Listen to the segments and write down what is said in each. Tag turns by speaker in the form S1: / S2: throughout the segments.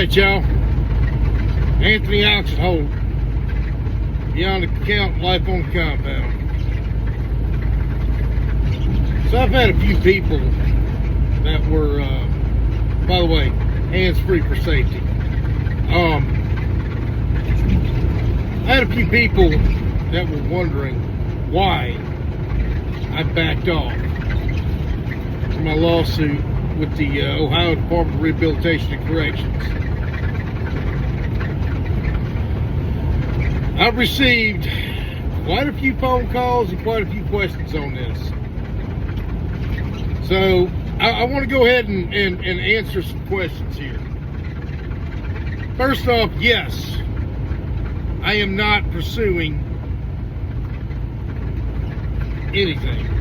S1: Alright, y'all. Anthony Oxenhold. Beyond Account, Life on the Compound. So I've had a few people that were, by the way, hands-free for safety. I had a few people that were wondering why I backed off from my lawsuit with the Ohio Department of Rehabilitation and Corrections. I've received quite a few phone calls and quite a few questions on this. So I want to go ahead and answer some questions here. First off, yes, I am not pursuing anything.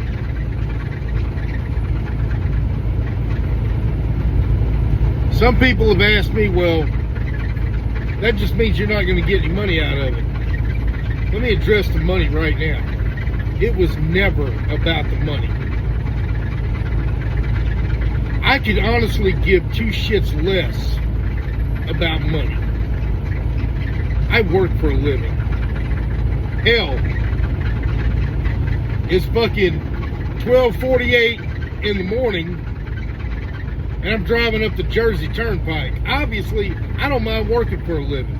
S1: Some people have asked me, well, that just means you're not going to get any money out of it. Let me address the money right now. It was never about the money. I could honestly give two shits less about money. I work for a living. Hell, it's fucking 12:48 in the morning and I'm driving up the Jersey Turnpike. Obviously, I don't mind working for a living.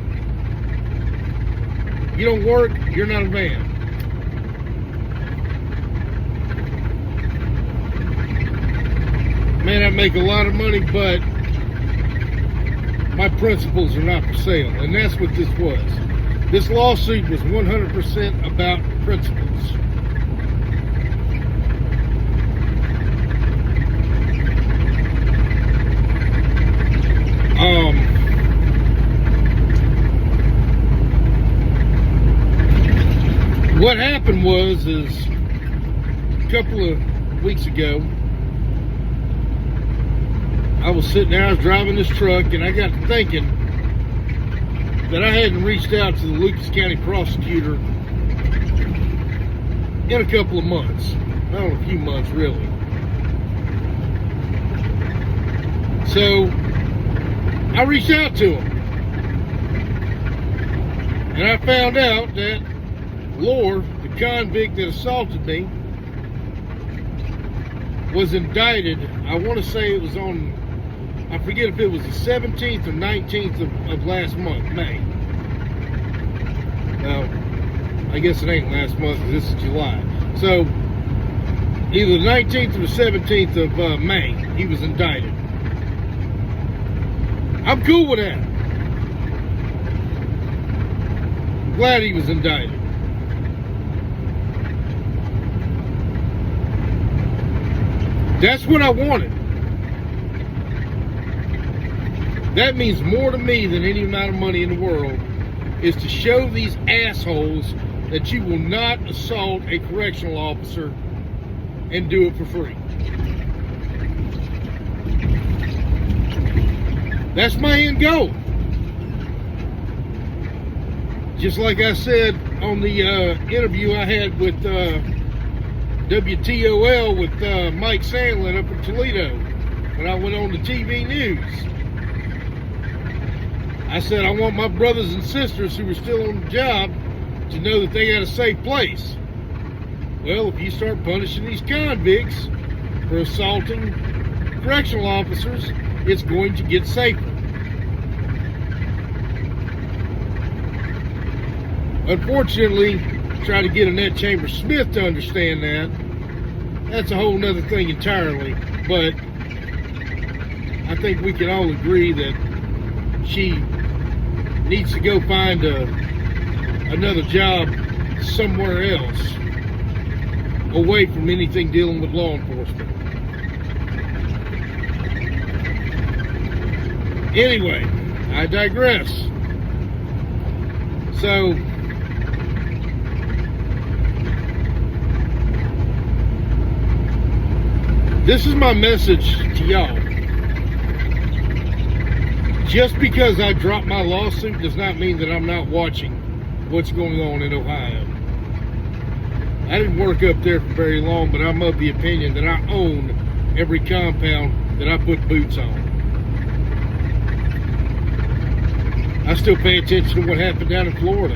S1: You don't work, you're not a man. Man, I make a lot of money, but my principles are not for sale. And that's what this was. This lawsuit was 100% about principles. What happened was a couple of weeks ago, I was sitting there, I was driving this truck, and I got to thinking that I hadn't reached out to the Lucas County prosecutor in a couple of months. Well, a few months, really. So, I reached out to him. And I found out that Lore, the convict that assaulted me, was indicted. I want to say it was on, I forget if it was the 17th or 19th of last month, May. Well, I guess it ain't last month, because this is July. So, either the 19th or the 17th of May, he was indicted. I'm cool with that. I'm glad he was indicted. That's what I wanted. That means more to me than any amount of money in the world, is to show these assholes that you will not assault a correctional officer and do it for free. That's my end goal. Just like I said on the interview I had with WTOL with Mike Sandlin up in Toledo when I went on the TV news. I said I want my brothers and sisters who are still on the job to know that they got a safe place. Well, if you start punishing these convicts for assaulting correctional officers, it's going to get safer. Unfortunately, try to get Annette Chambers Smith to understand that. That's a whole nother thing entirely. But I think we can all agree that she needs to go find another job somewhere else, away from anything dealing with law enforcement. Anyway, I digress. So, this is my message to y'all. Just because I dropped my lawsuit does not mean that I'm not watching what's going on in Ohio. I didn't work up there for very long, but I'm of the opinion that I own every compound that I put boots on. I still pay attention to what happened down in Florida.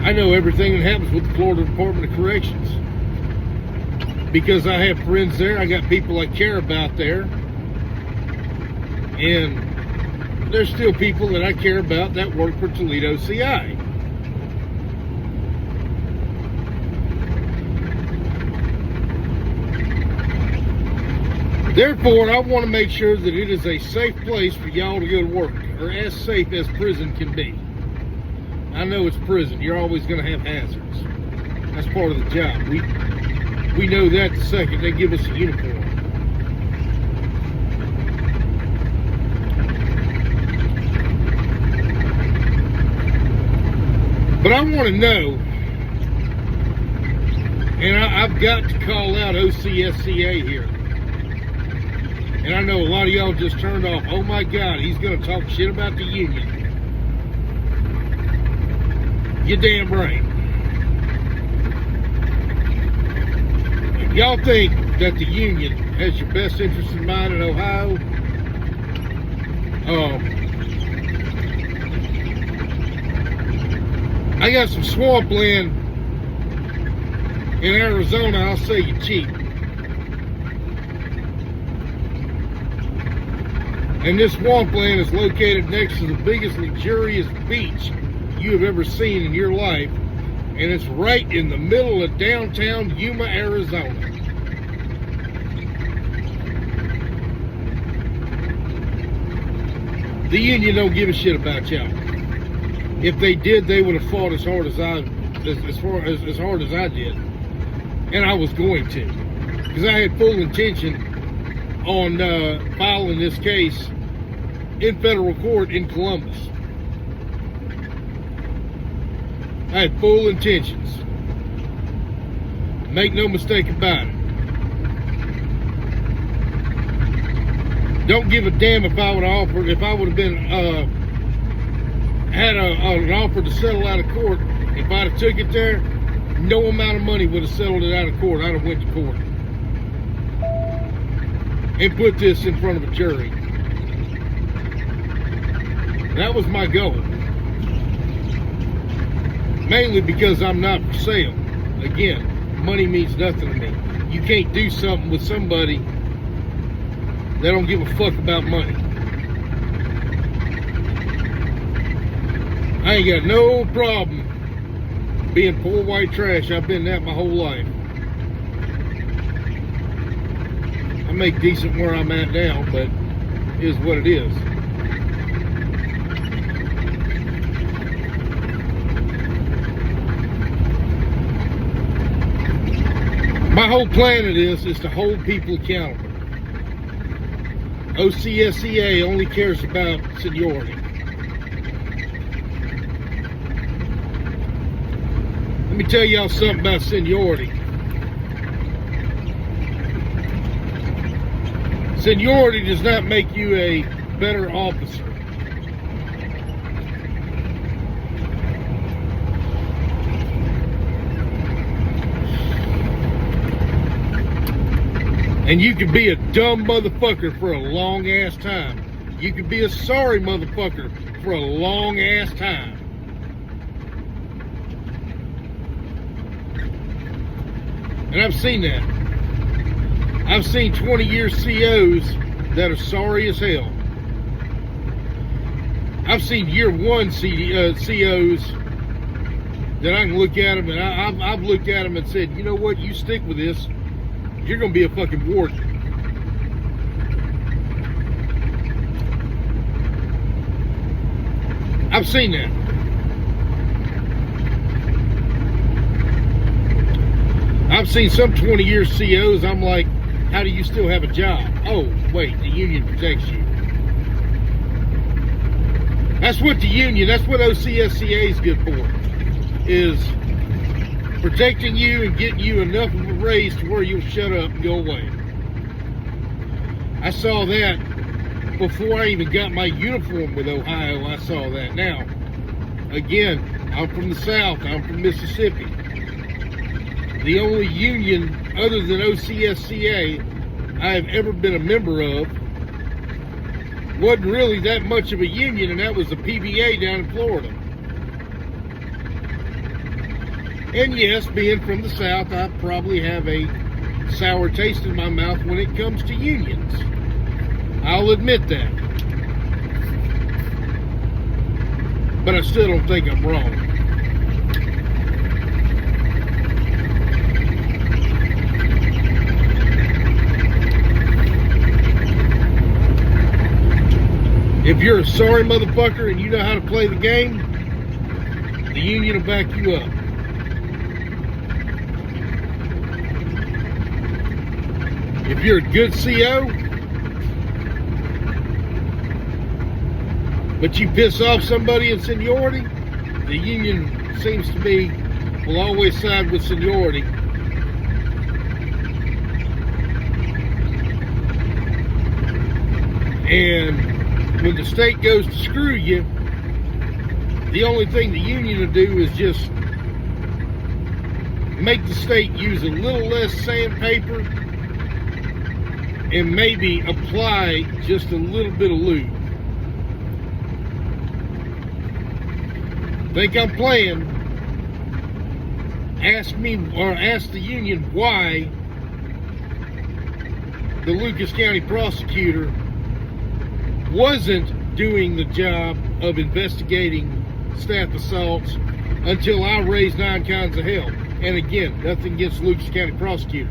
S1: I know everything that happens with the Florida Department of Corrections because I have friends there. I got people I care about there, and there's still people that I care about that work for Toledo CI. Therefore, I want to make sure that it is a safe place for y'all to go to work, or as safe as prison can be. I know it's prison. You're always going to have hazards. That's part of the job. We know that the second they give us a uniform. But I want to know, and I've got to call out OCSCA here. And I know a lot of y'all just turned off. Oh my God, he's going to talk shit about the union. You're damn right. If y'all think that the union has your best interest in mind in Ohio, I got some swampland in Arizona. I'll say you cheap. And this swampland is located next to the biggest luxurious beach you have ever seen in your life. And it's right in the middle of downtown Yuma, Arizona. The union don't give a shit about y'all. If they did, they would have fought as hard as I did. And I was going to. Because I had full intention on filing this case in federal court in Columbus. I had full intentions. Make no mistake about it. Don't give a damn if I would have offered, if I would have been had an offer to settle out of court. If I'd have took it there, no amount of money would have settled it out of court. I'd have went to court and put this in front of a jury. That was my goal. Mainly because I'm not for sale. Again, money means nothing to me. You can't do something with somebody that don't give a fuck about money. I ain't got no problem being poor white trash. I've been that my whole life. I make decent where I'm at now, but it is what it is. My whole plan of this is to hold people accountable. OCSCA only cares about seniority. Let me tell y'all something about seniority. Seniority does not make you a better officer. And you can be a dumb motherfucker for a long ass time. You can be a sorry motherfucker for a long ass time. And I've seen that. I've seen 20-year COs that are sorry as hell. I've seen year one COs that I can look at them and I've looked at them and said, you know what, you stick with this, you're going to be a fucking warden. I've seen that. I've seen some 20-year COs, I'm like, how do you still have a job? Oh, wait, the union protects you. That's what the union, that's what OCSCA is good for, is protecting you and getting you enough of a raise to where you'll shut up and go away. I saw that before I even got my uniform with Ohio. I saw that. Now, again, I'm from the South. I'm from Mississippi. The only union other than OCSCA I have ever been a member of wasn't really that much of a union, and that was the PBA down in Florida. And yes, being from the South, I probably have a sour taste in my mouth when it comes to unions. I'll admit that. But I still don't think I'm wrong. If you're a sorry motherfucker and you know how to play the game, the union will back you up. If you're a good CO, but you piss off somebody in seniority, the union seems to be, will always side with seniority. And when the state goes to screw you, the only thing the union will do is just make the state use a little less sandpaper and maybe apply just a little bit of lube. Think I'm playing? Ask me, or ask the union why the Lucas County prosecutor wasn't doing the job of investigating staff assaults until I raised 9 kinds of hell. And again, nothing against the Lucas County prosecutor.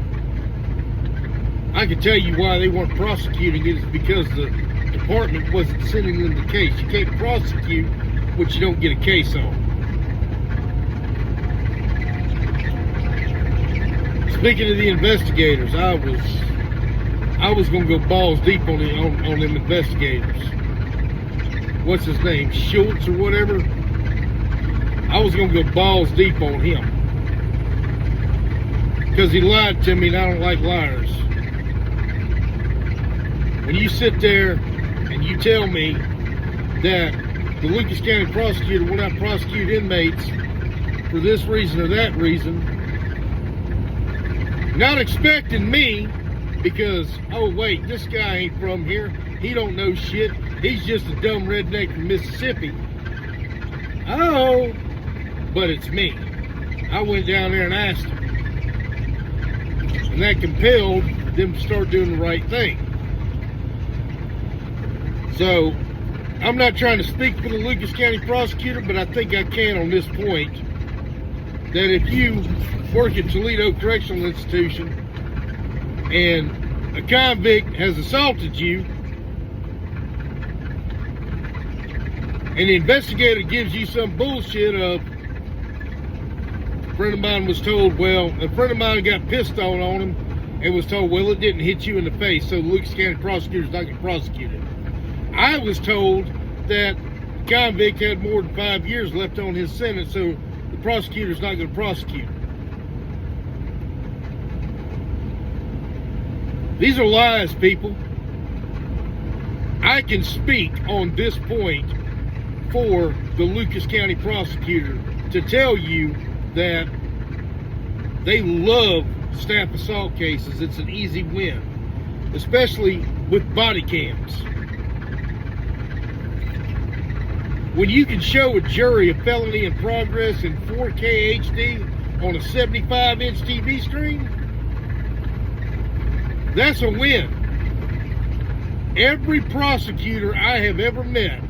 S1: I can tell you why they weren't prosecuting it is because the department wasn't sending them the case. You can't prosecute what you don't get a case on. Speaking of the investigators, I was gonna go balls deep on them investigators. What's his name? Schultz or whatever? I was gonna go balls deep on him. Because he lied to me and I don't like liars. When you sit there and you tell me that the Lucas County prosecutor will not prosecute inmates for this reason or that reason, not expecting me, because, oh wait, this guy ain't from here, he don't know shit, he's just a dumb redneck from Mississippi. Oh, but it's me. I went down there and asked him. And that compelled them to start doing the right thing. So, I'm not trying to speak for the Lucas County prosecutor, but I think I can on this point, that if you work at Toledo Correctional Institution and a convict has assaulted you, and the investigator gives you some bullshit of, a friend of mine was told, well, a friend of mine got pissed on him and was told, well, it didn't hit you in the face, so the Lucas County prosecutor's not going to prosecute it. I was told that the convict had more than 5 years left on his sentence, so the prosecutor's not going to prosecute. These are lies, people. I can speak on this point for the Lucas County prosecutor to tell you that they love staff assault cases. It's an easy win, especially with body cams. When you can show a jury a felony in progress in 4K HD on a 75-inch TV screen, that's a win. Every prosecutor I have ever met,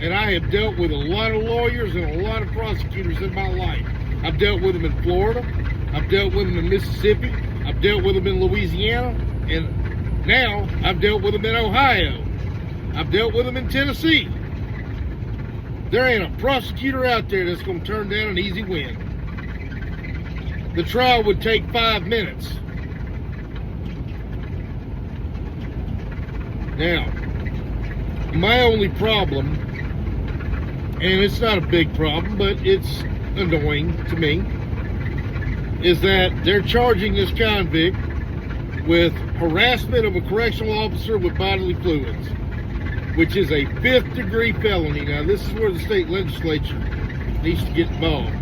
S1: and I have dealt with a lot of lawyers and a lot of prosecutors in my life. I've dealt with them in Florida, I've dealt with them in Mississippi, I've dealt with them in Louisiana, and now I've dealt with them in Ohio. I've dealt with them in Tennessee. There ain't a prosecutor out there that's going to turn down an easy win. The trial would take 5 minutes. Now, my only problem, and it's not a big problem, but it's annoying to me, is that they're charging this convict with harassment of a correctional officer with bodily fluids, which is a 5th degree felony. Now, this is where the state legislature needs to get involved.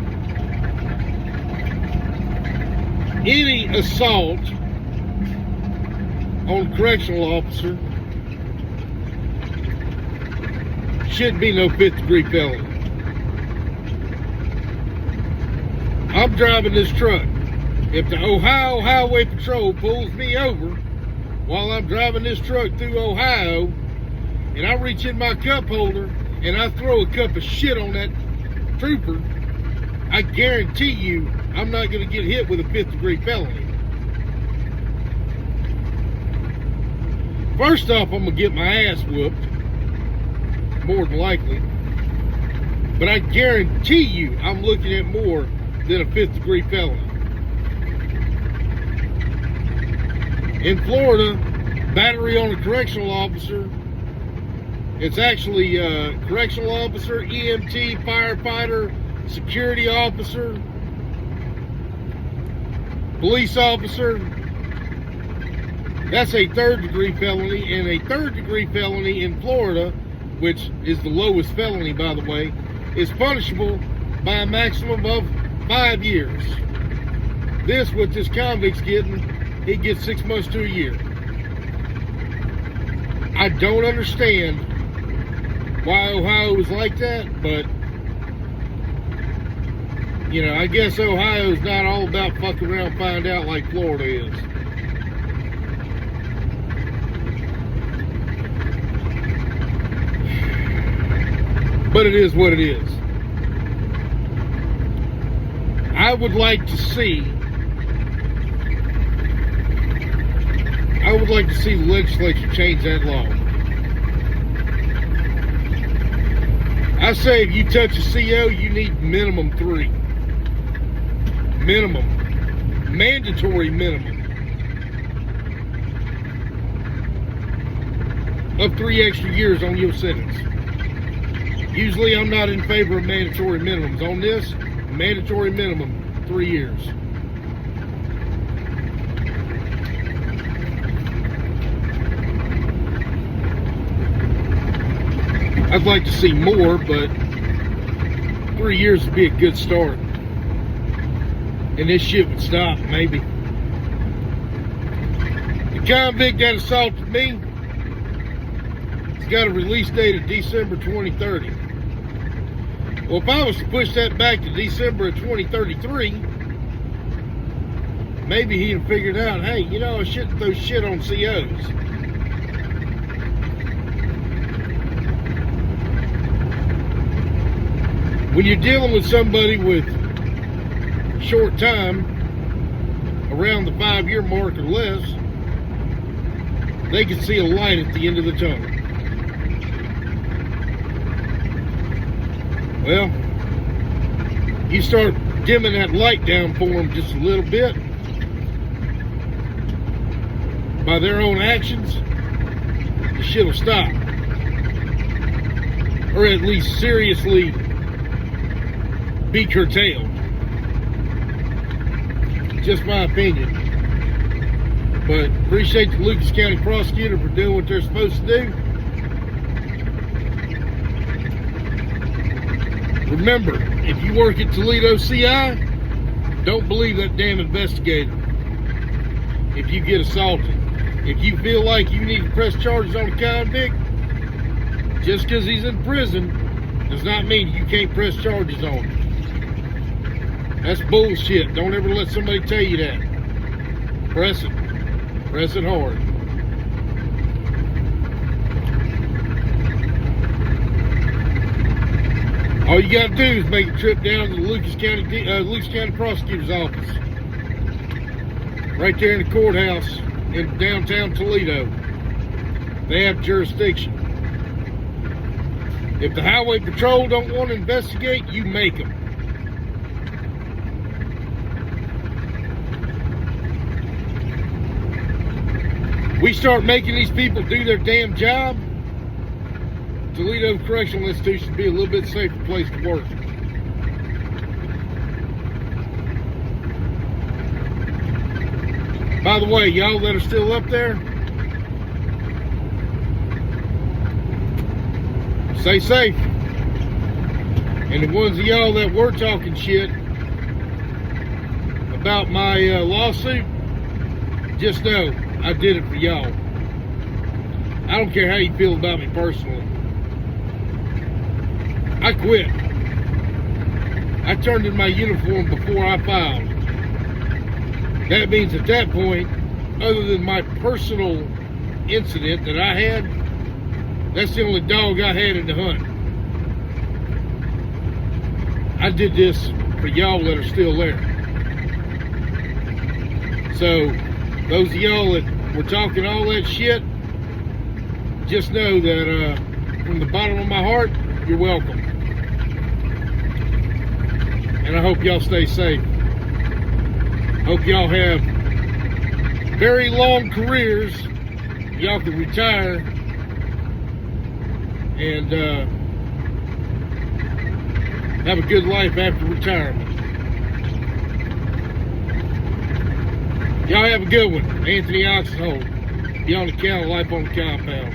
S1: Any assault on a correctional officer shouldn't be no 5th degree felony. I'm driving this truck. If the Ohio Highway Patrol pulls me over while I'm driving this truck through Ohio, and I reach in my cup holder and I throw a cup of shit on that trooper, I guarantee you I'm not going to get hit with a 5th degree felony. First off, I'm going to get my ass whooped, more than likely. But I guarantee you I'm looking at more than a 5th degree felony. In Florida, battery on a correctional officer, it's actually a correctional officer, EMT, firefighter, security officer, police officer. That's a 3rd degree felony, and a 3rd degree felony in Florida, which is the lowest felony, by the way, is punishable by a maximum of 5 years. This, what this convict's getting, he gets 6 months to a year. I don't understand why Ohio is like that, but you know, I guess Ohio's not all about fucking around, find out like Florida is. But it is what it is. I would like to see the legislature change that law. I say if you touch a CO, you need minimum 3. Minimum. Mandatory minimum. Of 3 extra years on your sentence. Usually I'm not in favor of mandatory minimums. On this, mandatory minimum, 3 years. I'd like to see more, but 3 years would be a good start. And this shit would stop, maybe. The convict that assaulted me, he's got a release date of December 2030. Well, if I was to push that back to December of 2033, maybe he'd have figured out, hey, you know, I shouldn't throw shit on COs. When you're dealing with somebody with short time, around the 5-year mark or less, they can see a light at the end of the tunnel. Well, you start dimming that light down for them just a little bit by their own actions, the shit will stop. Or at least seriously be curtailed. Just my opinion. But appreciate the Lucas County prosecutor for doing what they're supposed to do. Remember, if you work at Toledo CI, don't believe that damn investigator. If you get assaulted, if you feel like you need to press charges on a convict, just because he's in prison does not mean you can't press charges on him. That's bullshit. Don't ever let somebody tell you that. Press it. Press it hard. All you got to do is make a trip down to the Lucas County Prosecutor's Office. Right there in the courthouse in downtown Toledo. They have jurisdiction. If the Highway Patrol don't want to investigate, you make them. We start making these people do their damn job, Toledo Correctional Institution would be a little bit safer place to work. By the way, y'all that are still up there, stay safe. And the ones of y'all that were talking shit about my lawsuit, just know I did it for y'all. I don't care how you feel about me personally. I quit. I turned in my uniform before I filed. That means at that point, other than my personal incident that I had, that's the only dog I had in the hunt. I did this for y'all that are still there. So, those of y'all that were talking all that shit, just know that from the bottom of my heart, you're welcome. And I hope y'all stay safe. Hope y'all have very long careers. Y'all can retire and have a good life after retirement. Y'all have a good one. Anthony Oxenholm, Beyond the Counter, Life on the Compound.